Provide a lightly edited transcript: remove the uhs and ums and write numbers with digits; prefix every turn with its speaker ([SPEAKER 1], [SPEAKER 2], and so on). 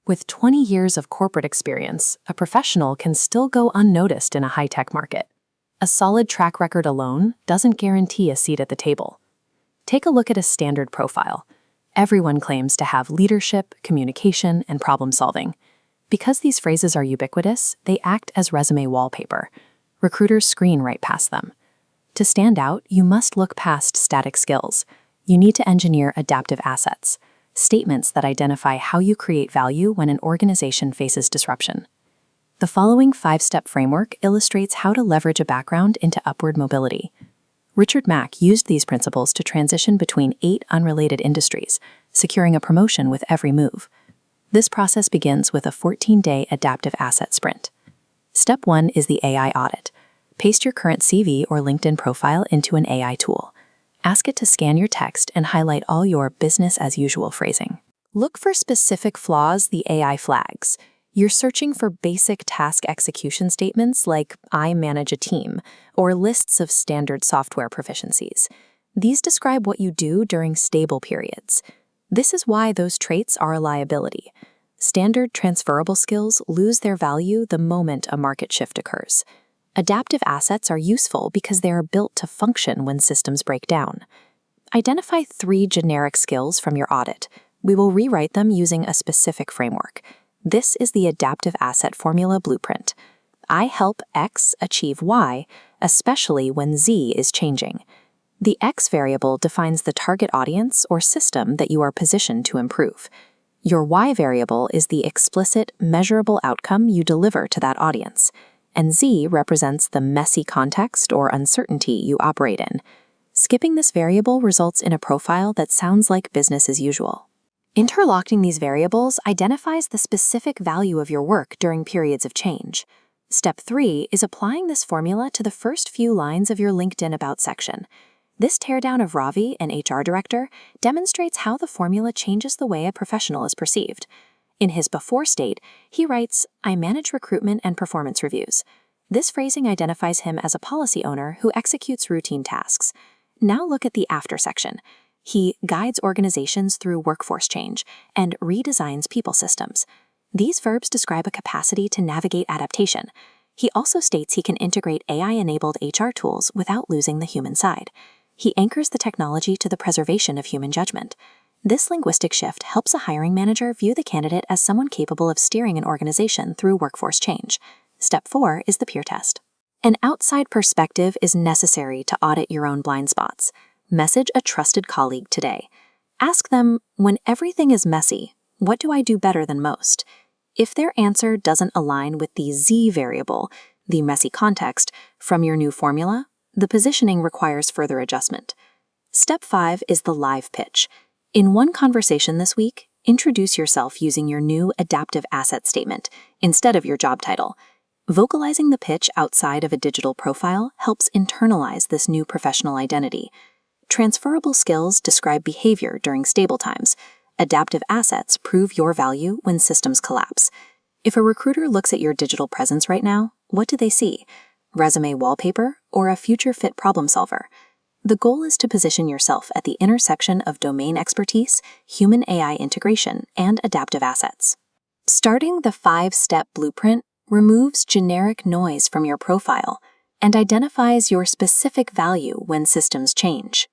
[SPEAKER 1] With 20 years of corporate experience, a professional can still go unnoticed in a high-tech market. A solid track record alone doesn't guarantee a seat at the table. Take a look at a standard profile. Everyone claims to have leadership, communication, and problem-solving. Because these phrases are ubiquitous, they act as resume wallpaper. Recruiters screen right past them. To stand out, you must look past static skills. You need to engineer adaptive assets, statements that identify how you create value when an organization faces disruption. The following 5-step framework illustrates how to leverage a background into upward mobility. Richard Mack used these principles to transition between 8 unrelated industries, securing a promotion with every move. This process begins with a 14-day adaptive asset sprint. Step 1 is the AI audit. Paste your current CV or LinkedIn profile into an AI tool. Ask it to scan your text and highlight all your business-as-usual phrasing. Look for specific flaws the AI flags. You're searching for basic task execution statements like "I manage a team" or lists of standard software proficiencies. These describe what you do during stable periods. This is why those traits are a liability. Standard transferable skills lose their value the moment a market shift occurs. Adaptive assets are useful because they are built to function when systems break down. Identify 3 generic skills from your audit. We will rewrite them using a specific framework. This is the adaptive asset formula blueprint. I help X achieve Y, especially when Z is changing. The X variable defines the target audience or system that you are positioned to improve. Your Y variable is the explicit, measurable outcome you deliver to that audience. And Z represents the messy context or uncertainty you operate in. Skipping this variable results in a profile that sounds like business as usual. Interlocking these variables identifies the specific value of your work during periods of change. Step 3 is applying this formula to the first few lines of your LinkedIn About section. This teardown of Ravi, an HR director, demonstrates how the formula changes the way a professional is perceived. In his before state, he writes, "I manage recruitment and performance reviews." This phrasing identifies him as a policy owner who executes routine tasks. Now look at the after section. He guides organizations through workforce change and redesigns people systems. These verbs describe a capacity to navigate adaptation. He also states he can integrate AI-enabled HR tools without losing the human side. He anchors the technology to the preservation of human judgment. This linguistic shift helps a hiring manager view the candidate as someone capable of steering an organization through workforce change. Step 4 is the peer test. An outside perspective is necessary to audit your own blind spots. Message a trusted colleague today. Ask them, when everything is messy, what do I do better than most? If their answer doesn't align with the Z variable, the messy context, from your new formula, the positioning requires further adjustment. Step 5 is the live pitch. In one conversation this week, introduce yourself using your new adaptive asset statement instead of your job title. Vocalizing the pitch outside of a digital profile helps internalize this new professional identity. Transferable skills describe behavior during stable times. Adaptive assets prove your value when systems collapse. If a recruiter looks at your digital presence right now, what do they see? Resume wallpaper or a future-fit problem solver? The goal is to position yourself at the intersection of domain expertise, human AI integration, and adaptive assets. Starting the 5-step blueprint removes generic noise from your profile and identifies your specific value when systems change.